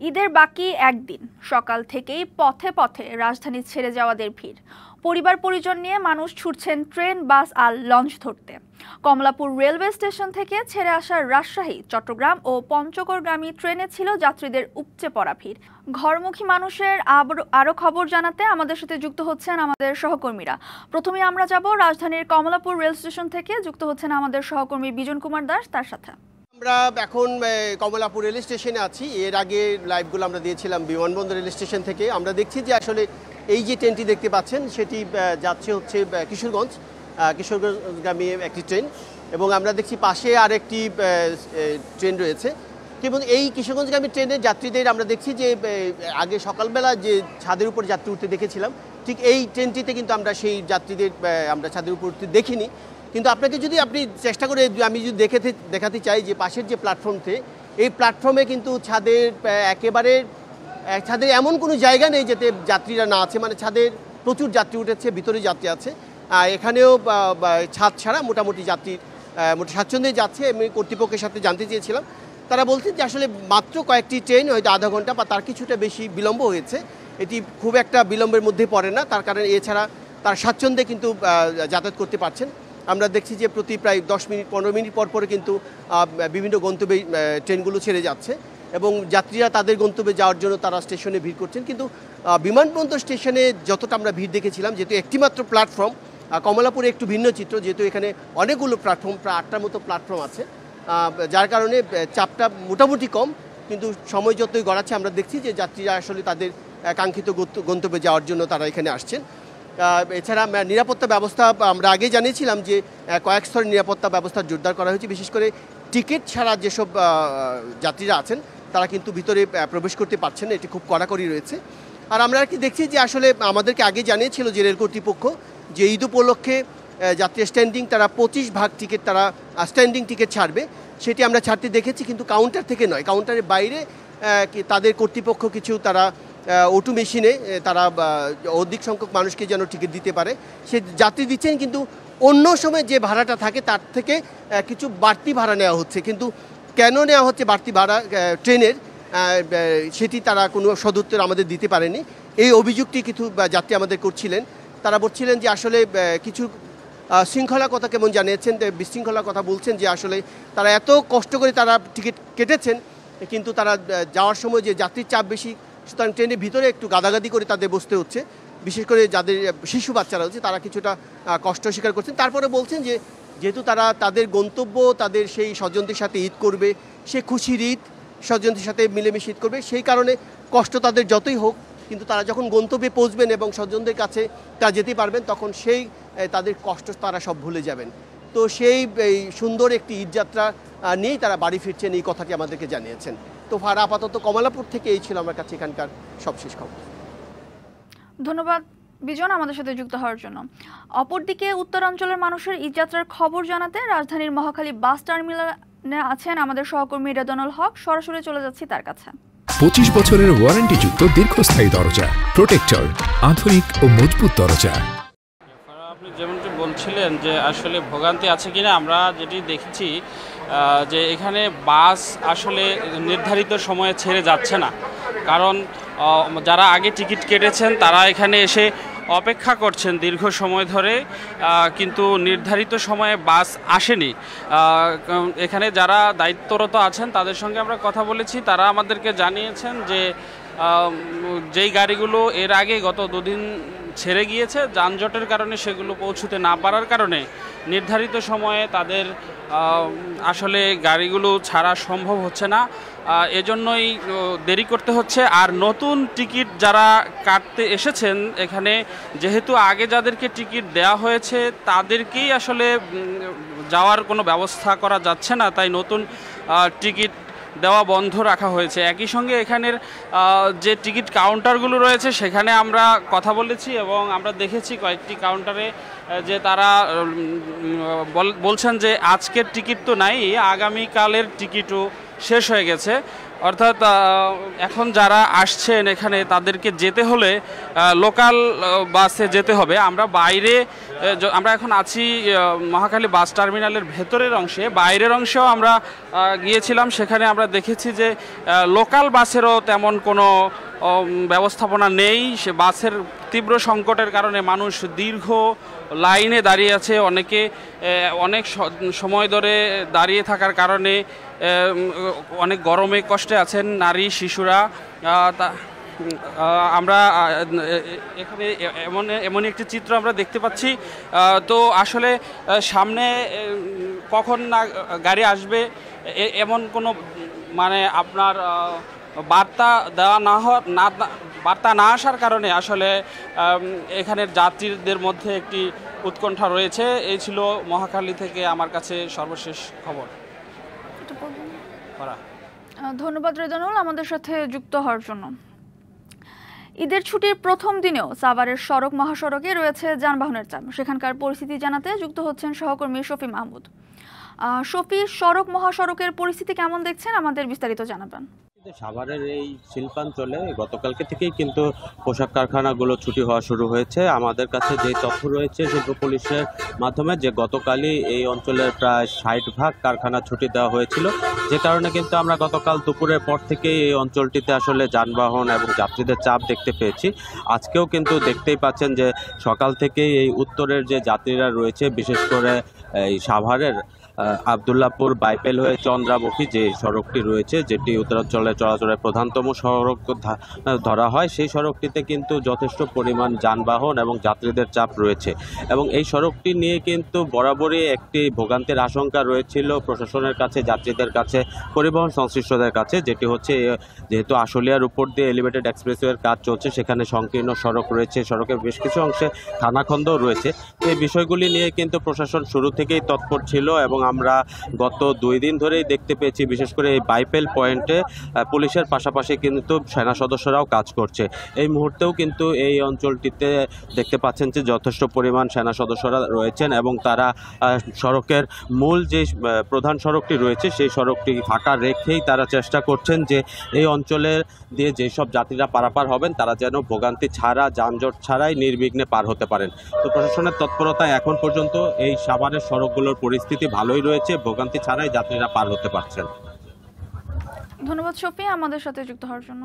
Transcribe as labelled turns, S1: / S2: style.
S1: ঈদের বাকি একদিন সকাল থেকেই পথে পথে রাজধানী ছেড়ে যাওয়াদের ভিড়। পরিবার পরিজন নিয়ে মানুষ ছুটছেন ট্রেন, বাস আর লঞ্চ ধরতে। কমলাপুর রেলওয়ে স্টেশন থেকে ছেড়ে আসা রাজশাহী, চট্টগ্রাম ও পঞ্চগড়গামী ট্রেনে ছিল যাত্রীদের উপচে পড়া ভিড়। ঘরমুখী মানুষের আরও খবর জানাতে আমাদের সাথে যুক্ত হচ্ছেন আমাদের সহকর্মীরা। প্রথমে আমরা যাব রাজধানীর কমলাপুর রেল স্টেশন থেকে। যুক্ত হচ্ছেন আমাদের সহকর্মী বিজন কুমার দাস, তার সাথে।
S2: আমরা এখন কমলাপুর রেল স্টেশনে আছি। এর আগে লাইভগুলো আমরা দিয়েছিলাম বিমানবন্দর রেল স্টেশন থেকে। আমরা দেখছি যে আসলে এই যে ট্রেনটি দেখতে পাচ্ছেন সেটি যাচ্ছে হচ্ছে কিশোরগঞ্জগামী একটি ট্রেন, এবং আমরা দেখছি পাশে আরেকটি ট্রেন রয়েছে। এবং এই কিশোরগঞ্জগামী ট্রেনের যাত্রীদের আমরা দেখছি যে আগে সকালবেলা যে ছাদের উপর যাত্রী উঠতে দেখেছিলাম, ঠিক এই ট্রেনটিতে কিন্তু আমরা সেই যাত্রীদের আমরা ছাদের উপর উঠতে দেখিনি। কিন্তু আপনাকে যদি আপনি চেষ্টা করে আমি যদি দেখাতে চাই যে পাশের যে প্ল্যাটফর্মতে, এই প্ল্যাটফর্মে কিন্তু ছাদের এমন কোনো জায়গা নেই যেতে যাত্রীরা না আছে। মানে ছাদের প্রচুর যাত্রী উঠেছে, ভিতরে যাত্রী আছে। এখানেও ছাদ ছাড়া মোটামুটি যাত্রী স্বাচ্ছন্দ্যে যাচ্ছে। আমি কর্তৃপক্ষের সাথে জানতে চেয়েছিলাম, তারা বলছেন যে আসলে মাত্র কয়েকটি ট্রেন, হয়তো আধা ঘন্টা বা তার কিছুটা বেশি বিলম্ব হয়েছে। এটি খুব একটা বিলম্বের মধ্যে পড়ে না, তার কারণে এছাড়া তার স্বাচ্ছন্দ্যে কিন্তু যাতায়াত করতে পারছেন। আমরা দেখছি যে প্রতি প্রায় 10 মিনিট 15 মিনিট পর পরে কিন্তু বিভিন্ন গন্তব্যে ট্রেনগুলো ছেড়ে যাচ্ছে, এবং যাত্রীরা তাদের গন্তব্যে যাওয়ার জন্য তারা স্টেশনে ভিড় করছেন। কিন্তু বিমানবন্দর স্টেশনে যতটা আমরা ভিড় দেখেছিলাম, যেহেতু একটিমাত্র প্ল্যাটফর্ম, কমলাপুরে একটু ভিন্ন চিত্র, যেহেতু এখানে অনেকগুলো প্ল্যাটফর্ম, প্রায় 8টার মতো প্ল্যাটফর্ম আছে, যার কারণে চাপটা মোটামুটি কম। কিন্তু সময় যতই গড়াচ্ছে আমরা দেখছি যে যাত্রীরা আসলে তাদের কাঙ্ক্ষিত গন্তব্যে যাওয়ার জন্য তারা এখানে আসছেন। এছাড়া নিরাপত্তা ব্যবস্থা আমরা আগে জানিয়েছিলাম যে কয়েক স্তরের নিরাপত্তা ব্যবস্থা জোরদার করা হয়েছে। বিশেষ করে টিকিট ছাড়া যেসব যাত্রীরা আছেন তারা কিন্তু ভিতরে প্রবেশ করতে পারছেন না, এটি খুব কড়াকড়ি রয়েছে। আর আমরা কি দেখছি যে আসলে আমাদেরকে আগে জানিয়েছিল যে রেল কর্তৃপক্ষ যে ঈদ উপলক্ষে যাত্রী স্ট্যান্ডিং তারা 25 ভাগ টিকিট তারা স্ট্যান্ডিং টিকিট ছাড়বে, সেটি আমরা ছাড়তে দেখেছি, কিন্তু কাউন্টার থেকে নয়। কাউন্টারের বাইরে তাদের কর্তৃপক্ষ কিছু তারা অটো মেশিনে তারা অধিক সংখ্যক মানুষকে যেন টিকিট দিতে পারে সে যাত্রী দিচ্ছেন, কিন্তু অন্য সময় যে ভাড়াটা থাকে তার থেকে কিছু বাড়তি ভাড়া নেওয়া হচ্ছে। কিন্তু কেন নেওয়া হচ্ছে বাড়তি ভাড়া ট্রেনের, সেটি তারা কোনো সদুত্তর আমাদের দিতে পারেনি। এই অভিযোগটি কিছু যাত্রী আমাদের করছিলেন। তারা বলছিলেন যে আসলে কিছু শৃঙ্খলার কথা কেমন জানিয়েছেন, বিশৃঙ্খলার কথা বলছেন, যে আসলে তারা এত কষ্ট করে তারা টিকিট কেটেছেন, কিন্তু তারা যাওয়ার সময় যে যাত্রীর চাপ বেশি, সুতরাং ট্রেনের ভিতরে একটু গাদাগাদি করে তাদের বসতে হচ্ছে। বিশেষ করে যাদের শিশু বাচ্চারা হচ্ছে তারা কিছুটা কষ্ট স্বীকার করছেন। তারপরে বলছেন যে যেহেতু তারা তাদের গন্তব্য, তাদের সেই স্বজনদের সাথে ঈদ করবে, সে খুশির ঈদ, স্বজনদের সাথে মিলেমিশে ঈদ করবে, সেই কারণে কষ্ট তাদের যতই হোক, কিন্তু তারা যখন গন্তব্যে পৌঁছবেন এবং স্বজনদের কাছে তারা যেতে পারবেন, তখন সেই তাদের কষ্ট তারা সব ভুলে যাবেন। তো সেই সুন্দর একটি ঈদযাত্রা নিয়েই তারা বাড়ি ফিরছেন, এই কথাটি আমাদেরকে জানিয়েছেন। তো আপাতত কমলাপুর থেকে এই ছিল আমার কাছে এখানকার সবশেষ খবর।
S1: ধন্যবাদ বিজন আমাদের সাথে যুক্ত হওয়ার জন্য। অপরদিকে উত্তরাঞ্চলের মানুষের ঈদযাত্রার খবর জানাতে রাজধানীর মহাখালী বাস টার্মিনালে আছেন আমাদের সহকর্মী রেদনুল হক। সরাসরি চলে যাচ্ছি তার কাছে।
S3: 25 বছরের ওয়ারেন্টিযুক্ত দীর্ঘস্থায়ী দরজা প্রোটেক্টর, আধুনিক ও মজবুত দরজা।
S4: আপনি যেমনটি বলছিলেন যে আসলে ভোগান্তি আছে কিনা, আমরা যেটি দেখেছি যে এখানে বাস আসলে নির্ধারিত সময়ে ছেড়ে যাচ্ছে না, কারণ যারা আগে টিকিট কেটেছেন তারা এখানে এসে অপেক্ষা করছেন দীর্ঘ সময় ধরে, কিন্তু নির্ধারিত সময়ে বাস আসেনি। এখানে যারা দায়িত্বরত আছেন তাদের সঙ্গে আমরা কথা বলেছি, তারা আমাদেরকে জানিয়েছেন যে যেই গাড়িগুলো এর আগে গত 2 দিন ছেড়ে গিয়েছে, যানজটের কারণে সেগুলো পৌঁছতে না পারার কারণে নির্ধারিত সময়ে তাদের আসলে গাড়িগুলো ছাড়া সম্ভব হচ্ছে না, এজন্যই দেরি করতে হচ্ছে। আর নতুন টিকিট যারা কাটতে এসেছেন এখানে, যেহেতু আগে যাদেরকে টিকিট দেওয়া হয়েছে তাদেরকেই আসলে যাওয়ার কোনো ব্যবস্থা করা যাচ্ছে না, তাই নতুন টিকিট দেওয়া বন্ধ রাখা হয়েছে। একই সঙ্গে এখানের যে টিকিট কাউন্টারগুলো রয়েছে সেখানে আমরা কথা বলেছি, এবং আমরা দেখেছি কয়েকটি কাউন্টারে যে তারা বলছেন যে আজকের টিকিট তো নাই, আগামীকালের টিকিটও শেষ হয়ে গেছে। অর্থাৎ এখন যারা আসছেন এখানে তাদেরকে যেতে হলে লোকাল বাসে যেতে হবে। আমরা বাইরে আমরা এখন আছি মহাখালী বাস টার্মিনালের ভেতরের অংশে, বাইরের অংশেও আমরা গিয়েছিলাম, সেখানে আমরা দেখেছি যে লোকাল বাসেরও তেমন কোনো ব্যবস্থাপনা নেই। সে বাসের তীব্র সংকটের কারণে মানুষ দীর্ঘ লাইনে দাঁড়িয়ে আছে, অনেকে অনেক সময় ধরে দাঁড়িয়ে থাকার কারণে অনেক গরমে কষ্টে আছেন নারী শিশুরা। আমরা এখানে এমন একটি চিত্র আমরা দেখতে পাচ্ছি। তো আসলে সামনে কখন না গাড়ি আসবে এমন কোনো মানে আপনার বার্তা দেওয়া বার্তা না আসার কারণে আসলে এখানের যাত্রীদের মধ্যে একটি উৎকণ্ঠা রয়েছে। এই ছিল মহাখালী থেকে আমার কাছে সর্বশেষ খবর।
S1: ধন্যবাদ রেজানুল আমাদের সাথে যুক্ত হওয়ার জন্য। ঈদের ছুটির প্রথম দিনেও সাভারের সড়ক মহাসড়কে রয়েছে যানবাহনের চাপ। সেখানকার পরিস্থিতি জানাতে যুক্ত হচ্ছেন সহকর্মী শফি মাহমুদ। শফি, সড়ক মহাসড়কের পরিস্থিতি কেমন দেখছেন, আমাদের বিস্তারিত জানাবেন।
S5: সাভারের এই শিল্পাঞ্চলে গতকালকে থেকেই কিন্তু পোশাক কারখানাগুলো ছুটি হওয়া শুরু হয়েছে। আমাদের কাছে যে তথ্য রয়েছে শিল্প পুলিশের মাধ্যমে যে গতকালই এই অঞ্চলের প্রায় 60% কারখানা ছুটি দেওয়া হয়েছিল, যে কারণে কিন্তু আমরা গতকাল দুপুরের পর থেকেই এই অঞ্চলটিতে আসলে যানবাহন এবং যাত্রীদের চাপ দেখতে পেয়েছি। আজকেও কিন্তু দেখতেই পাচ্ছেন যে সকাল থেকেই এই উত্তরের যে যাত্রীরা রয়েছে, বিশেষ করে এই সাভারের আবদুল্লাপুর বাইপেল হয়ে চন্দ্রামুখী যে সড়কটি রয়েছে, যেটি উত্তরাঞ্চলে চলাচলের প্রধানতম সড়ক ধরা হয়, সেই সড়কটিতে কিন্তু যথেষ্ট পরিমাণ যানবাহন এবং যাত্রীদের চাপ রয়েছে। এবং এই সড়কটি নিয়ে কিন্তু বরাবরই একটি ভোগান্তির আশঙ্কা রয়েছিল প্রশাসনের কাছে, যাত্রীদের কাছে, পরিবহন সংশ্লিষ্টদের কাছে, যেটি হচ্ছে যেহেতু আশুলিয়ার উপর দিয়ে এলিভেটেড এক্সপ্রেসওয়ের কাজ চলছে, সেখানে সংকীর্ণ সড়ক রয়েছে, সড়কের বেশ কিছু অংশে খানাখন্দও রয়েছে। এই বিষয়গুলি নিয়ে কিন্তু প্রশাসন শুরু থেকেই তৎপর ছিল এবং আমরা গত 2 দিন ধরেই দেখতে পেয়েছি, বিশেষ করে এই বাইপেল পয়েন্টে পুলিশের পাশাপাশি কিন্তু সেনা সদস্যরাও কাজ করছে। এই মুহূর্তেও কিন্তু এই অঞ্চলটিতে দেখতে পাচ্ছেন যে যথেষ্ট পরিমাণ সেনা সদস্যরা রয়েছেন এবং তারা সড়কের মূল যে প্রধান সড়কটি রয়েছে সেই সড়কটি ফাঁকা রেখেই তারা চেষ্টা করছেন যে এই অঞ্চলের দিয়ে যেসব যাত্রীরা পারাপার হবেন তারা যেন ভোগান্তি ছাড়া, যানজট ছাড়াই নির্বিঘ্নে পার হতে পারেন। তো প্রশাসনের তৎপরতায় এখন পর্যন্ত এই সাভারের সড়কগুলোর পরিস্থিতি ভালোই রয়েছে, ভোগান্তি ছাড়াই যাত্রীরা পার হতে পারছেন।
S1: ধন্যবাদ শফি আমাদের সাথে যুক্ত হওয়ার জন্য।